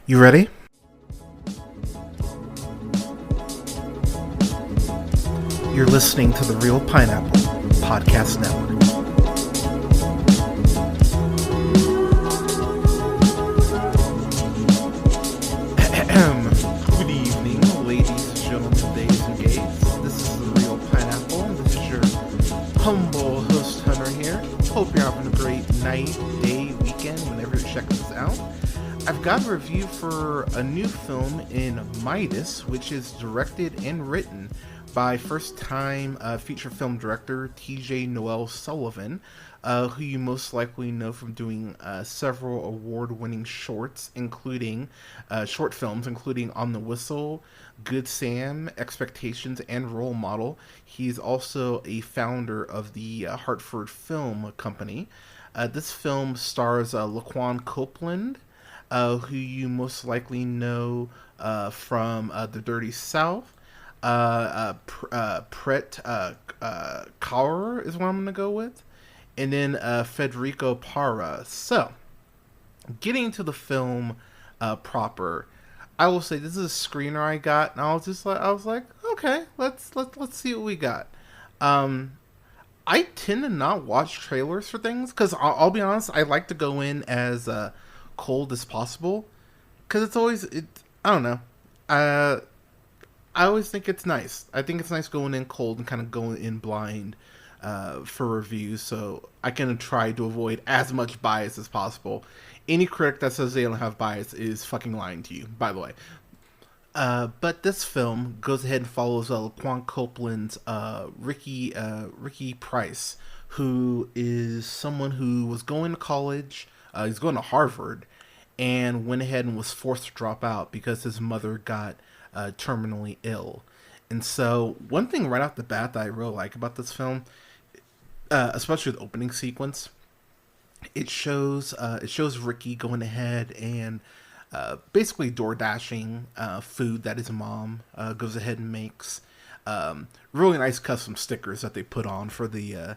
You ready? You're listening to the Real Pineapple Podcast Network. Good evening, ladies and gentlemen, days and gays. This is the Real Pineapple, and this is your humble host, Hunter, here. Hope you're having a great night, day, weekend, whenever you're checking this out. I've got a review for a new film in Midas, which is directed and written by first-time feature film director TJ Noel-Sullivan, who you most likely know from doing several award-winning shorts, including short films, including On the Whistle, Good Sam, Expectations, and Role Model. He's also a founder of the Hartford Film Company. This film stars Laquan Copeland, who you most likely know from The Dirty South. Pret Kauer is what I'm going to go with. And then Federico Parra. So, getting into the film proper, I will say this is a screener I got, and I was like, okay, let's see what we got. I tend to not watch trailers for things because I'll be honest, I like to go in as cold as possible, because I don't know. I always think it's nice. I think it's nice going in cold and kind of going in blind for reviews, so I can try to avoid as much bias as possible. Any critic that says they don't have bias is fucking lying to you, by the way. But this film goes ahead and follows Laquan Copeland's Ricky Price, who is someone who was going to college. He's going to Harvard, and went ahead and was forced to drop out because his mother got terminally ill. And so one thing right off the bat that I really like about this film, especially the opening sequence, it shows Ricky going ahead and basically door dashing food that his mom goes ahead and makes. Really nice custom stickers that they put on for the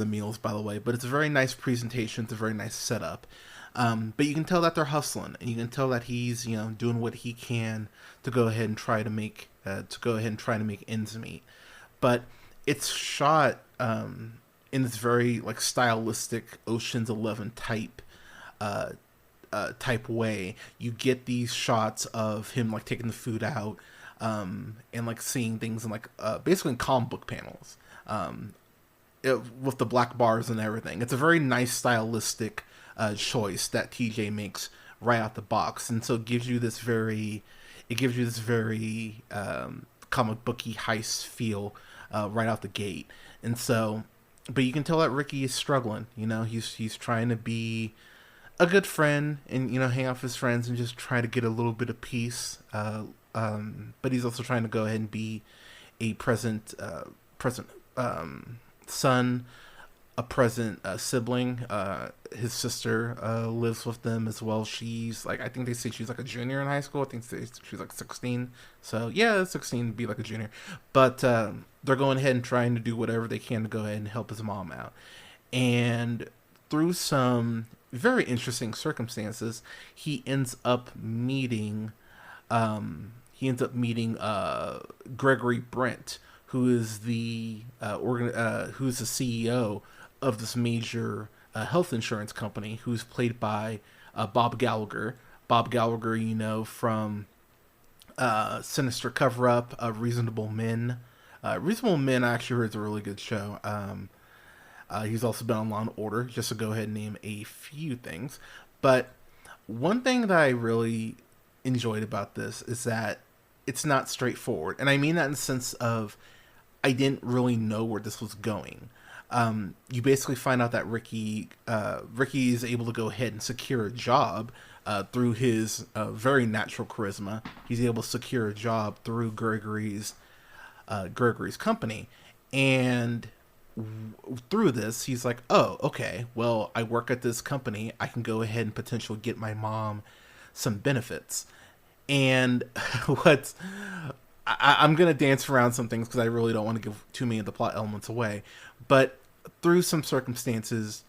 meals, by the way. But it's a very nice presentation. It's a very nice setup. But you can tell that they're hustling, and you can tell that he's doing what he can to go ahead and try to make ends meet. But it's shot in this very like stylistic Ocean's 11 type way. You get these shots of him like taking the food out and like seeing things in like basically in comic book panels with the black bars and everything. It's a very nice stylistic choice that TJ makes right out the box, and so it gives you this very comic booky heist feel right out the gate. And so, but you can tell that Ricky is struggling. He's trying to be a good friend and hang out with his friends and just try to get a little bit of peace. But he's also trying to go ahead and be a present son, a present sibling. His sister lives with them as well. She's like, I think they say she's like a junior in high school. I think she's like 16. So yeah, 16 would be like a junior. But they're going ahead and trying to do whatever they can to go ahead and help his mom out. And through some very interesting circumstances, he ends up meeting Gregory Brent, who is the CEO of this major health insurance company, who's played by Bob Gallagher. Bob Gallagher, from Sinister Cover-Up, Reasonable Men. Reasonable Men, I actually heard, is a really good show. He's also been on Law and Order, just to go ahead and name a few things. But one thing that I really enjoyed about this is that it's not straightforward. And I mean that in the sense of I didn't really know where this was going. You basically find out that Ricky is able to go ahead and secure a job through his very natural charisma. He's able to secure a job through Gregory's company, and through this, he's like, oh, okay, well, I work at this company. I can go ahead and potentially get my mom some benefits. And I'm going to dance around some things because I really don't want to give too many of the plot elements away. But through some circumstances,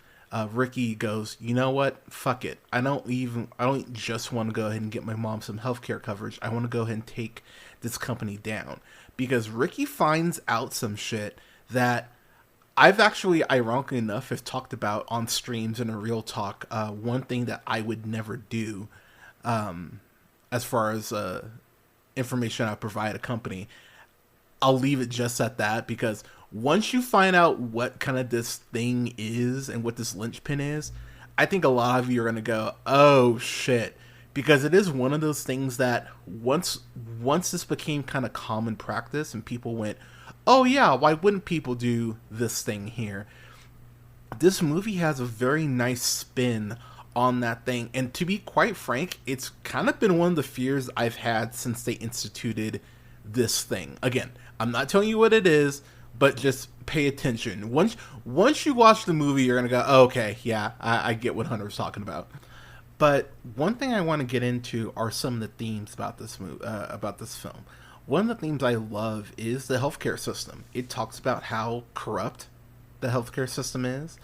Ricky goes, you know what? Fuck it. I don't just want to go ahead and get my mom some healthcare coverage. I want to go ahead and take this company down. Because Ricky finds out some shit that I've actually, ironically enough, have talked about on streams in a real talk. One thing that I would never do, as far as information I provide a company, I'll leave it just at that, because once you find out what kind of this thing is and what this linchpin is, I think a lot of you are going to go, oh shit. Because it is one of those things that once this became kind of common practice and people went, oh yeah, why wouldn't people do this thing here? This movie has a very nice spin on that thing. And to be quite frank, it's kind of been one of the fears I've had since they instituted this thing. Again, I'm not telling you what it is, but just pay attention. Once you watch the movie, you're gonna go, oh, okay, yeah, I get what Hunter's talking about. But one thing I want to get into are some of the themes about this about this film. One of the themes I love is the healthcare system. It talks about how corrupt the healthcare system is,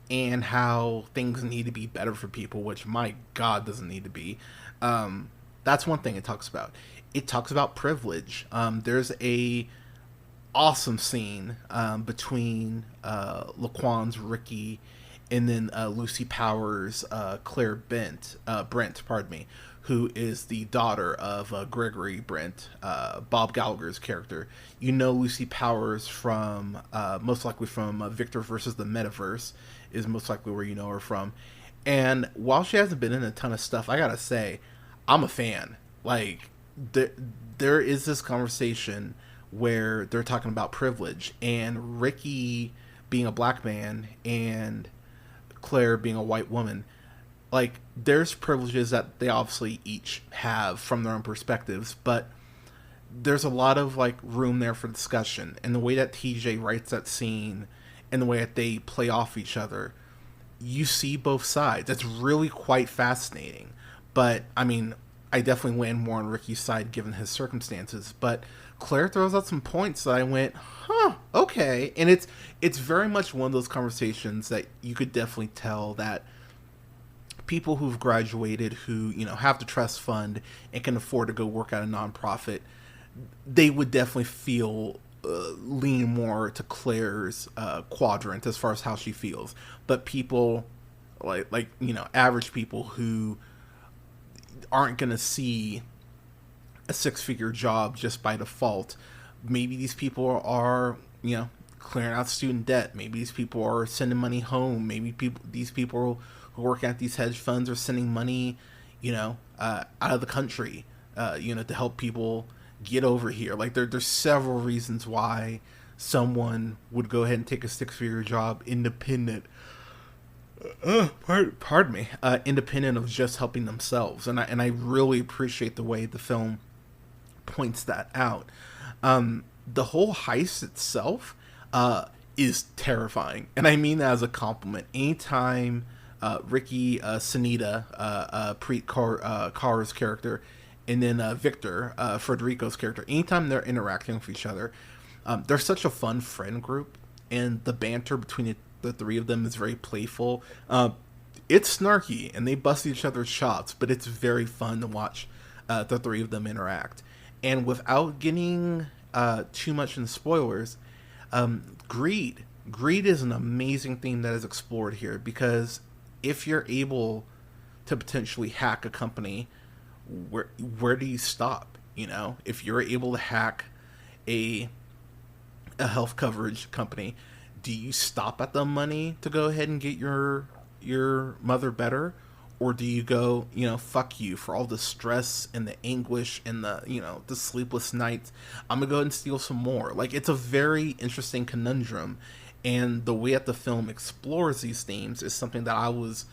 and how things need to be better for people, which, my God, doesn't need to be. That's one thing it talks about. It talks about privilege. There's a awesome scene between Laquan's Ricky and then Lucy Powers' Claire Brent, pardon me, who is the daughter of Gregory Brent, Bob Gallagher's character. You know Lucy Powers from, most likely from Victor versus the Metaverse, is most likely where you know her from. And while she hasn't been in a ton of stuff, I gotta say, I'm a fan. Like, there is this conversation where they're talking about privilege, and Ricky being a black man and Claire being a white woman, like, there's privileges that they obviously each have from their own perspectives, but there's a lot of, like, room there for discussion. And the way that TJ writes that scene and the way that they play off each other, you see both sides. That's really quite fascinating. But, I mean, I definitely land more on Ricky's side given his circumstances, but Claire throws out some points that I went, huh, okay. And it's very much one of those conversations that you could definitely tell that people who've graduated, who, you know, have the trust fund and can afford to go work at a nonprofit, they would definitely feel lean more to Claire's quadrant as far as how she feels. But people like you know, average people who aren't going to see a six-figure job just by default. Maybe these people are, you know, clearing out student debt. Maybe these people are sending money home. Maybe these people who work at these hedge funds are sending money, you know, out of the country, you know, to help people get over here. Like, there's several reasons why someone would go ahead and take a six-figure job independent. Pardon me. Independent of just helping themselves, and I really appreciate the way the film points that out. The whole heist itself is terrifying, and I mean that as a compliment. Anytime Ricky, Sunita, Preet Kaur's character, and then Victor, Federico's character, anytime they're interacting with each other, they're such a fun friend group, and the banter between the three of them is very playful. It's snarky, and they bust each other's chops, but it's very fun to watch the three of them interact. And without getting too much in spoilers, greed. Greed is an amazing theme that is explored here, because if you're able to potentially hack a company, where do you stop? You know, if you're able to hack a health coverage company, do you stop at the money to go ahead and get your mother better? Or do you go, you know, fuck you, for all the stress and the anguish and the, you know, the sleepless nights, I'm gonna go ahead and steal some more. Like, it's a very interesting conundrum, and the way that the film explores these themes is something that I was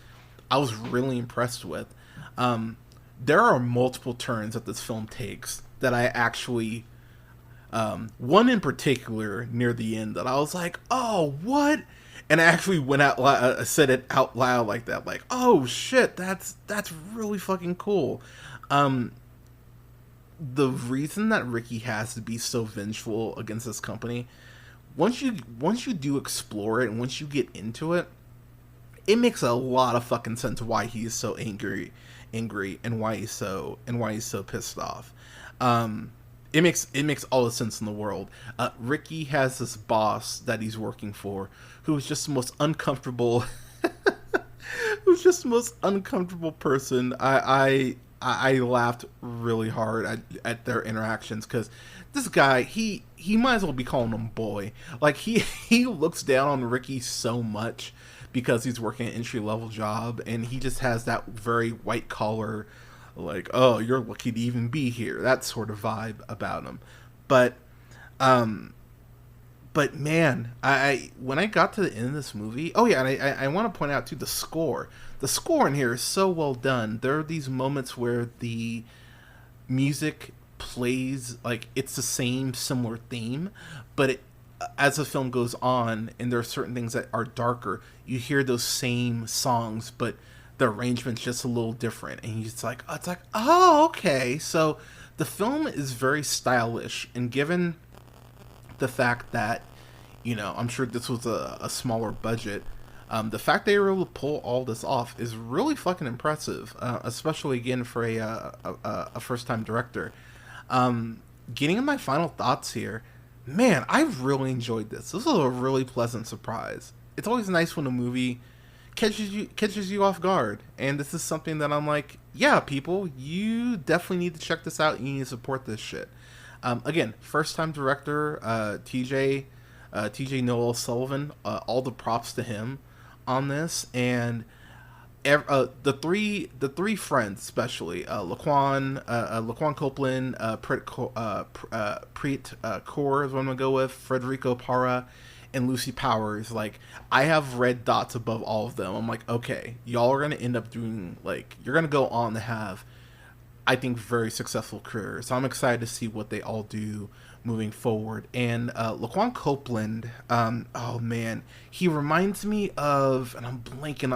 really impressed with. There are multiple turns that this film takes that I actually, one in particular near the end that I was like, oh, what? And I actually went out, said it out loud like that, like, oh shit, that's really fucking cool. The reason that Ricky has to be so vengeful against this company, once you do explore it and once you get into it, it makes a lot of fucking sense why he's so angry, and why he's so pissed off. It makes all the sense in the world. Ricky has this boss that he's working for, who's just the most uncomfortable, who's just the most uncomfortable person. I laughed really hard at their interactions, because this guy, he might as well be calling him boy. Like, he looks down on Ricky so much because he's working an entry level job, and he just has that very white collar, like, oh, you're lucky to even be here, that sort of vibe about him. But man, I when I got to the end of this movie, oh yeah, and I want to point out too, the score. The score in here is so well done. There are these moments where the music plays like it's the same similar theme, but as the film goes on, and there are certain things that are darker, you hear those same songs, but the arrangement's just a little different, and it's like, oh, okay. So the film is very stylish, and given the fact that, I'm sure this was a smaller budget, the fact they were able to pull all this off is really fucking impressive, especially again for a first time director. Getting in my final thoughts here, man, I've really enjoyed this. This was a really pleasant surprise. It's always nice when a movie catches you off guard, and this is something that I'm like, yeah, people, you definitely need to check this out. You need to support this shit. Again, first time director, TJ Noel-Sullivan. All the props to him on this, and the three friends, especially Laquan Copeland, Preet Kaur is what I'm gonna go with, Federico Parra, and Lucy Powers. Like, I have red dots above all of them. I'm like, okay, y'all are gonna end up doing, like, you're gonna go on to have, I think, very successful careers. So I'm excited to see what they all do moving forward. And Laquan Copeland, oh man, he reminds me of, and I'm blanking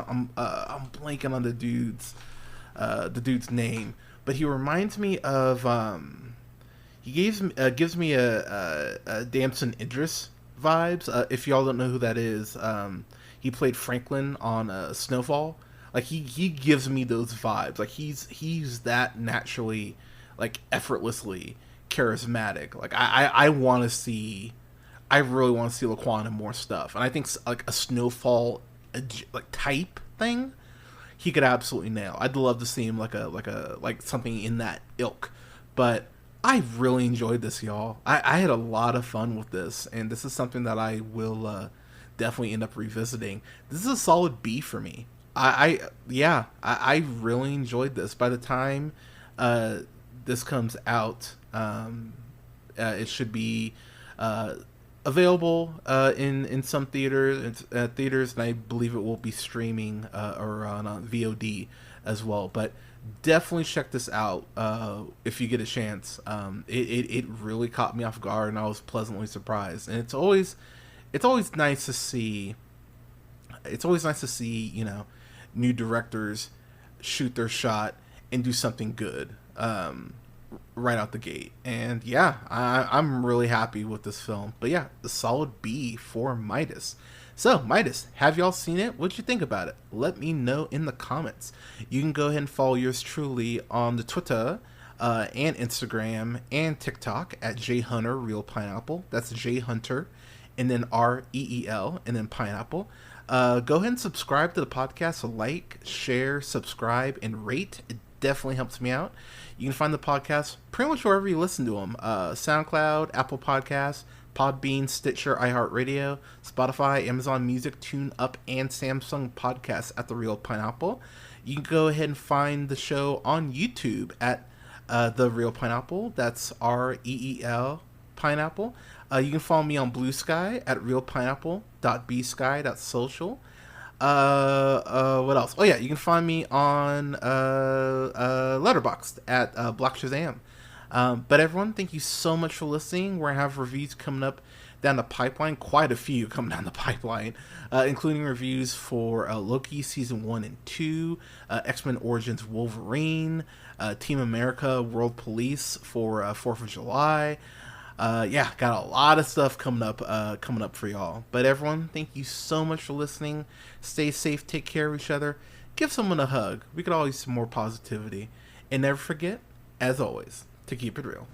on the dude's name, but he reminds me of, he gives me a Damson Idris vibes. If y'all don't know who that is, he played Franklin on Snowfall. Like, he gives me those vibes. Like, he's that naturally, like, effortlessly charismatic. Like, I want to see, I really want to see Laquan in more stuff. And I think, like, a Snowfall, like, type thing, he could absolutely nail. I'd love to see him like something in that ilk. But I really enjoyed this, y'all. I had a lot of fun with this, and this is something that I will definitely end up revisiting. This is a solid B for me. I really enjoyed this. By the time this comes out, it should be available in some theaters, and I believe it will be streaming or on VOD as well. But definitely check this out if you get a chance. It really caught me off guard, and I was pleasantly surprised. And it's always nice to see. It's always nice to see, new directors shoot their shot and do something good right out the gate. And yeah, I'm really happy with this film. But yeah, the solid B for Midas. So, Midas, have y'all seen it? What'd you think about it? Let me know in the comments. You can go ahead and follow yours truly on the Twitter and Instagram and TikTok at jhunterreelpineapple. That's jhunter and then REEL and then pineapple. Go ahead and subscribe to the podcast. Like, share, subscribe, and rate. It definitely helps me out. You can find the podcast pretty much wherever you listen to them. SoundCloud, Apple Podcasts, Podbean, Stitcher, iHeartRadio, Spotify, Amazon Music, TuneUp, and Samsung Podcasts at The Real Pineapple. You can go ahead and find the show on YouTube at The Real Pineapple. That's REEL Pineapple. You can follow me on Blue Sky at realpineapple.bsky.social. What else? Oh yeah, you can find me on Letterboxd at Black Shazam. But everyone, thank you so much for listening. We're gonna have reviews coming up down the pipeline, quite a few coming down the pipeline, including reviews for Loki Season 1 and 2, X-Men Origins Wolverine, Team America World Police for 4th of July, Yeah, got a lot of stuff coming up for y'all. But everyone, thank you so much for listening. Stay safe, take care of each other, give someone a hug. We could all use some more positivity, and never forget, as always, to keep it real.